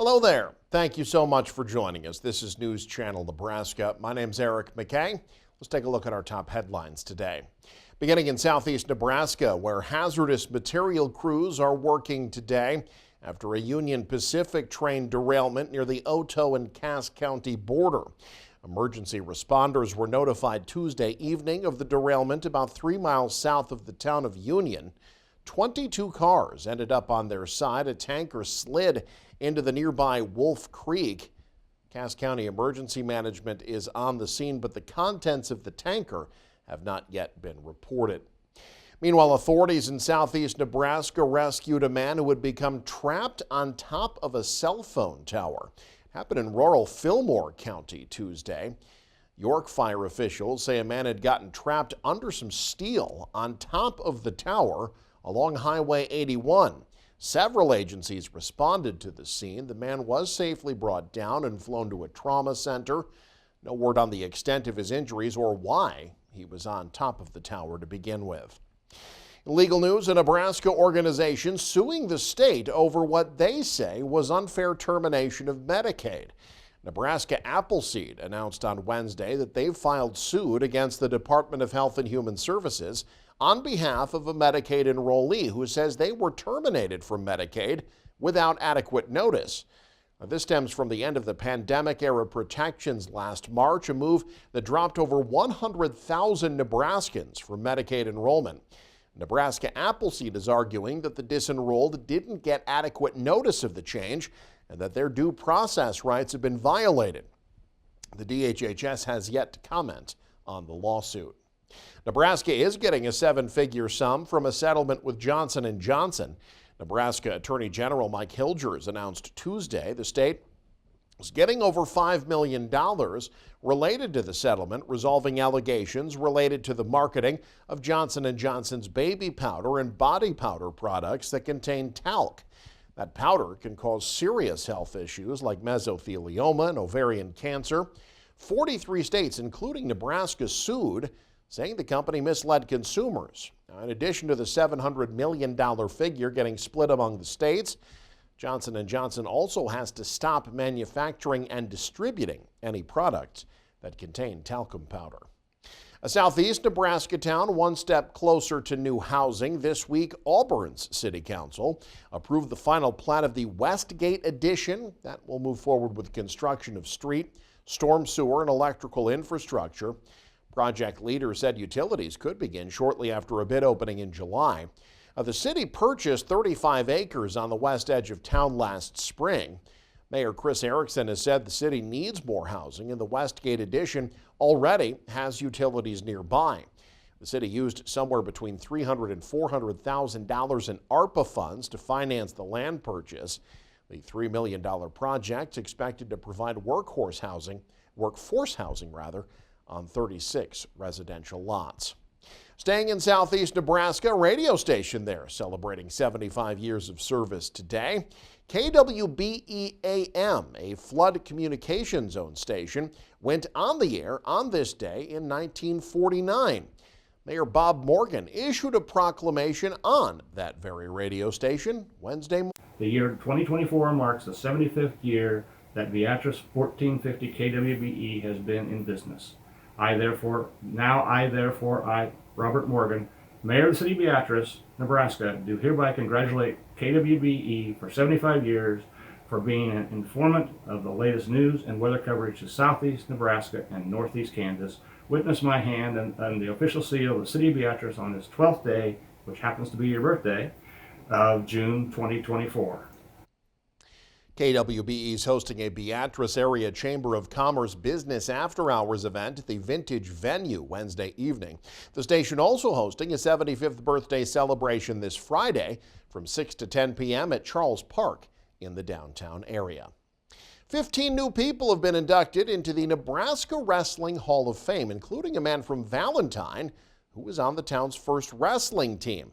Hello there. Thank you so much for joining us. This is News Channel Nebraska. My name's Eric McKay. Let's take a look at our top headlines today. Beginning in southeast Nebraska, where hazardous material crews are working today after a Union Pacific train derailment near the Otoe and Cass County border. Emergency responders were notified Tuesday evening of the derailment about 3 miles south of the town of Union. 22 cars ended up on their side. A tanker slid into the nearby Wolf Creek. Cass County Emergency Management is on the scene, but the contents of the tanker have not yet been reported. Meanwhile, authorities in southeast Nebraska rescued a man who had become trapped on top of a cell phone tower. It happened in rural Fillmore County Tuesday. York fire officials say a man had gotten trapped under some steel on top of the tower along Highway 81. Several agencies responded to the scene. The man was safely brought down and flown to a trauma center. No word on the extent of his injuries or why he was on top of the tower to begin with. In legal news, a Nebraska organization suing the state over what they say was unfair termination of Medicaid. Nebraska Appleseed announced on Wednesday that they've filed suit against the Department of Health and Human Services on behalf of a Medicaid enrollee who says they were terminated from Medicaid without adequate notice. This stems from the end of the pandemic-era protections last March, a move that dropped over 100,000 Nebraskans from Medicaid enrollment. Nebraska Appleseed is arguing that the disenrolled didn't get adequate notice of the change and that their due process rights have been violated. The DHHS has yet to comment on the lawsuit. Nebraska is getting a 7-figure sum from a settlement with Johnson & Johnson. Nebraska Attorney General Mike Hilgers announced Tuesday the state is getting over $5 million related to the settlement, resolving allegations related to the marketing of Johnson & Johnson's baby powder and body powder products that contain talc. That powder can cause serious health issues like mesothelioma and ovarian cancer. 43 states, including Nebraska, sued, saying the company misled consumers. Now, in addition to the $700 million figure getting split among the states, Johnson & Johnson also has to stop manufacturing and distributing any products that contain talcum powder. A southeast Nebraska town one step closer to new housing. This week, Auburn's City Council approved the final plat of the Westgate addition. That will move forward with construction of street, storm sewer, and electrical infrastructure. Project leader said utilities could begin shortly after a bid opening in July. The city purchased 35 acres on the west edge of town last spring. Mayor Chris Erickson has said the city needs more housing, and the Westgate addition already has utilities nearby. The city used somewhere between $300,000 and $400,000 in ARPA funds to finance the land purchase. The $3 million project is expected to provide workforce housing on 36 residential lots. Staying in southeast Nebraska, a radio station there celebrating 75 years of service today. KWBE-AM, a flood communication zone station, went on the air on this day in 1949. Mayor Bob Morgan issued a proclamation on that very radio station Wednesday morning. The year 2024 marks the 75th year that Beatrice 1450 KWBE has been in business. I, Robert Morgan, Mayor of the City of Beatrice, Nebraska, do hereby congratulate KWBE for 75 years for being an informant of the latest news and weather coverage to southeast Nebraska and northeast Kansas. Witness my hand and the official seal of the City of Beatrice on this 12th day, which happens to be your birthday, of June 2024. KWBE is hosting a Beatrice Area Chamber of Commerce business after-hours event at the Vintage Venue Wednesday evening. The station also hosting a 75th birthday celebration this Friday from 6 to 10 p.m. at Charles Park in the downtown area. 15 new people have been inducted into the Nebraska Wrestling Hall of Fame, including a man from Valentine who was on the town's first wrestling team.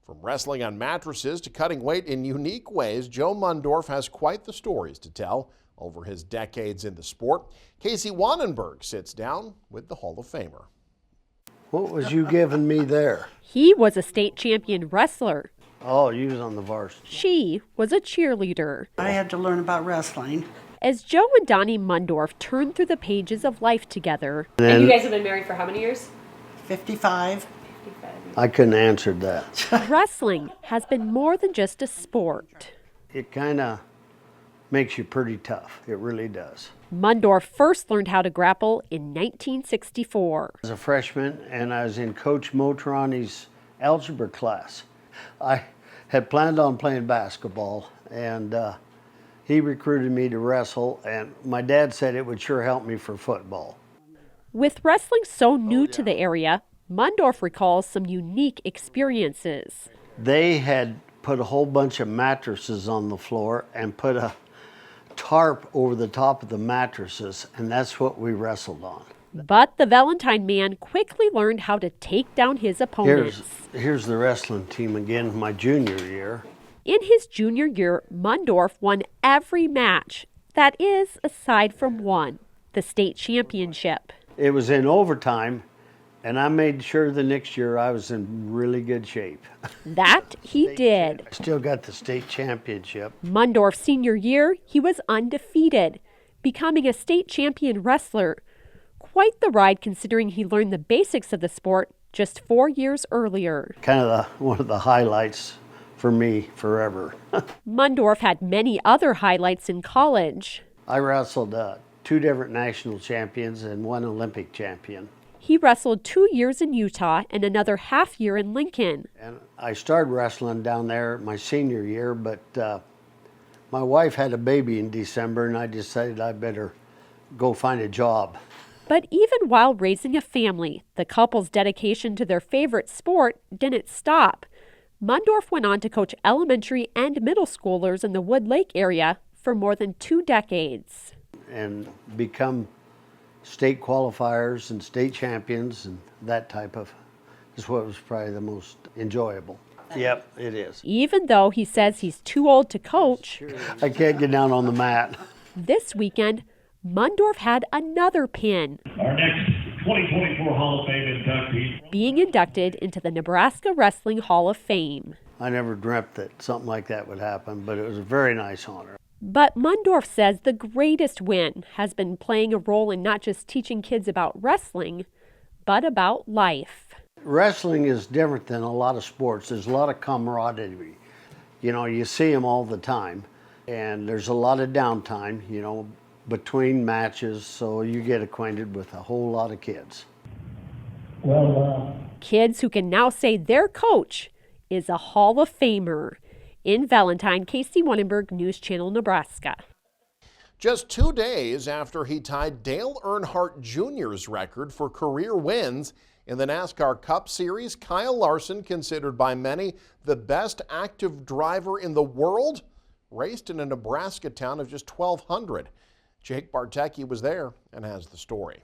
From wrestling on mattresses to cutting weight in unique ways, Joe Mundorf has quite the stories to tell over his decades in the sport. Casey Wannenberg sits down with the Hall of Famer. What was you giving me there? He was a state champion wrestler. Oh, you was on the varsity. She was a cheerleader. I had to learn about wrestling. As Joe and Donnie Mundorf turned through the pages of life together. And you guys have been married for how many years? 55. I couldn't answer that. Wrestling has been more than just a sport. It kind of makes you pretty tough. It really does. Mundorf first learned how to grapple in 1964. I was a freshman and I was in Coach Motroni's algebra class. I had planned on playing basketball and he recruited me to wrestle, and my dad said it would sure help me for football. With wrestling so new to the area, Mundorf recalls some unique experiences. They had put a whole bunch of mattresses on the floor and put a tarp over the top of the mattresses, and that's what we wrestled on. But the Valentine man quickly learned how to take down his opponents. Here's the wrestling team again, my junior year. In his junior year, Mundorf won every match. That is, aside from one, the state championship. It was in overtime, and I made sure the next year I was in really good shape. That he did. I still got the state championship. Mundorf's senior year, he was undefeated, becoming a state champion wrestler. Quite the ride considering he learned the basics of the sport just 4 years earlier. Kind of one of the highlights for me forever. Mundorf had many other highlights in college. I wrestled 2 different national champions and 1 Olympic champion. He wrestled 2 years in Utah and another half year in Lincoln. And I started wrestling down there my senior year, but my wife had a baby in December and I decided I better go find a job. But even while raising a family, the couple's dedication to their favorite sport didn't stop. Mundorf went on to coach elementary and middle schoolers in the Wood Lake area for more than 2 decades. And become state qualifiers and state champions and that type of is what was probably the most enjoyable. Yep, it is. Even though he says he's too old to coach, I can't get down on the mat. this weekend, Mundorf had another pin. Our next 2024 Hall of Fame inductee. Being inducted into the Nebraska Wrestling Hall of Fame. I never dreamt that something like that would happen, but it was a very nice honor. But Mundorf says the greatest win has been playing a role in not just teaching kids about wrestling, but about life. Wrestling is different than a lot of sports. There's a lot of camaraderie. You know, you see them all the time, and there's a lot of downtime, you know, between matches, so you get acquainted with a whole lot of kids. Kids who can now say their coach is a Hall of Famer. In Valentine, Casey Wannenberg, News Channel, Nebraska. Just 2 days after he tied Dale Earnhardt Jr.'s record for career wins in the NASCAR Cup Series, Kyle Larson, considered by many the best active driver in the world, raced in a Nebraska town of just 1,200. Jake Bartecki was there and has the story.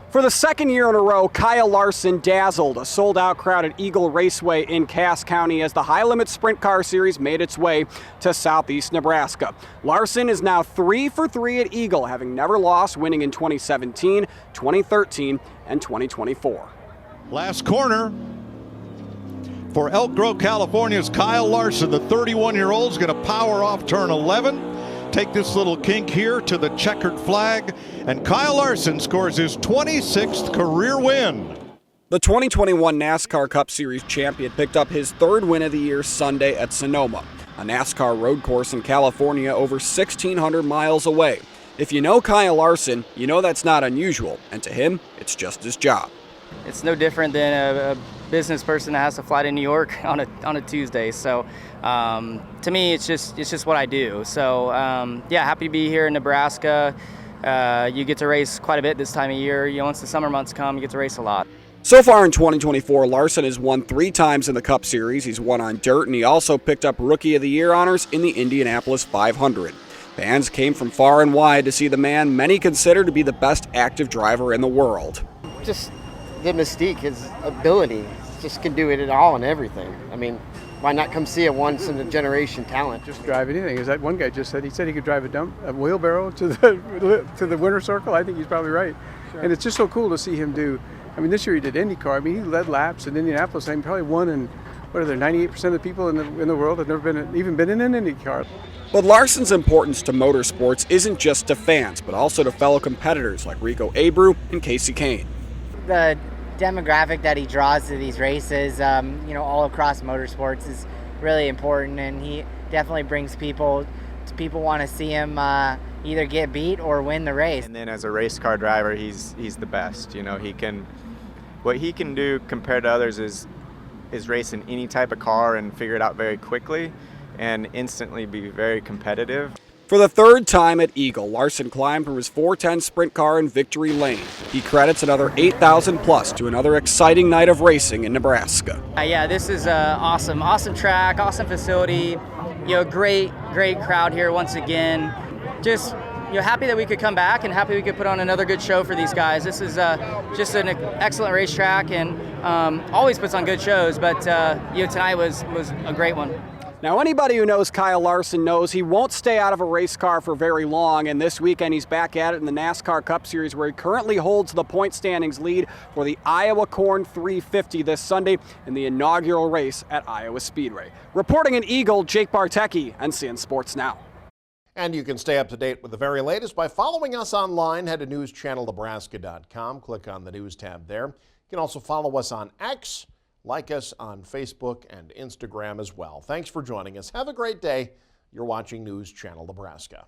For the second year in a row, Kyle Larson dazzled a sold-out crowd at Eagle Raceway in Cass County as the high-limit sprint car series made its way to southeast Nebraska. Larson is now 3 for 3 at Eagle, having never lost, winning in 2017, 2013, and 2024. Last corner for Elk Grove, California's Kyle Larson. The 31-year-old is going to power off turn 11. Take this little kink here to the checkered flag, and Kyle Larson scores his 26th career win. The 2021 NASCAR Cup Series champion picked up his 3rd win of the year Sunday at Sonoma, a NASCAR road course in California over 1,600 miles away. If you know Kyle Larson, you know that's not unusual, and to him, it's just his job. It's no different than a business person that has to fly to New York on a Tuesday. So to me, it's just what I do. So yeah, happy to be here in Nebraska. You get to race quite a bit this time of year. You know, once the summer months come, you get to race a lot. So far in 2024, Larson has won 3 times in the Cup Series. He's won on dirt, and he also picked up Rookie of the Year honors in the Indianapolis 500. Fans came from far and wide to see the man many consider to be the best active driver in the world. Just the mystique, his ability, just can do it at all and everything. I mean, why not come see a once-in-a-generation talent? Just drive anything. As that one guy just said, he said he could drive a wheelbarrow to the winner's circle. I think he's probably right. Sure. And it's just so cool to see him do. I mean, this year he did IndyCar. I mean, he led laps in Indianapolis and probably won what are there, 98% of the people in the world have never even been in an Indy car. But Larson's importance to motorsports isn't just to fans, but also to fellow competitors like Rico Abreu and Casey Kane. The demographic that he draws to these races, all across motorsports is really important, and he definitely brings people want to see him either get beat or win the race. And then as a race car driver, he's the best. What he can do compared to others is race in any type of car and figure it out very quickly and instantly be very competitive. For the third time at Eagle, Larson climbed from his 410 sprint car in victory lane. He credits another 8,000 plus to another exciting night of racing in Nebraska. Yeah, this is awesome track, awesome facility. Great crowd here once again. Just happy that we could come back and happy we could put on another good show for these guys. This is just an excellent racetrack and always puts on good shows, but tonight was a great one. Now, anybody who knows Kyle Larson knows he won't stay out of a race car for very long, and this weekend he's back at it in the NASCAR Cup Series, where he currently holds the point standings lead for the Iowa Corn 350 this Sunday in the inaugural race at Iowa Speedway. Reporting in Eagle, Jake Bartecki, NCN Sports Now. And you can stay up to date with the very latest by following us online. Head to newschannelnebraska.com, click on the news tab there. You can also follow us on X. Like us on Facebook and Instagram as well. Thanks for joining us. Have a great day. You're watching News Channel Nebraska.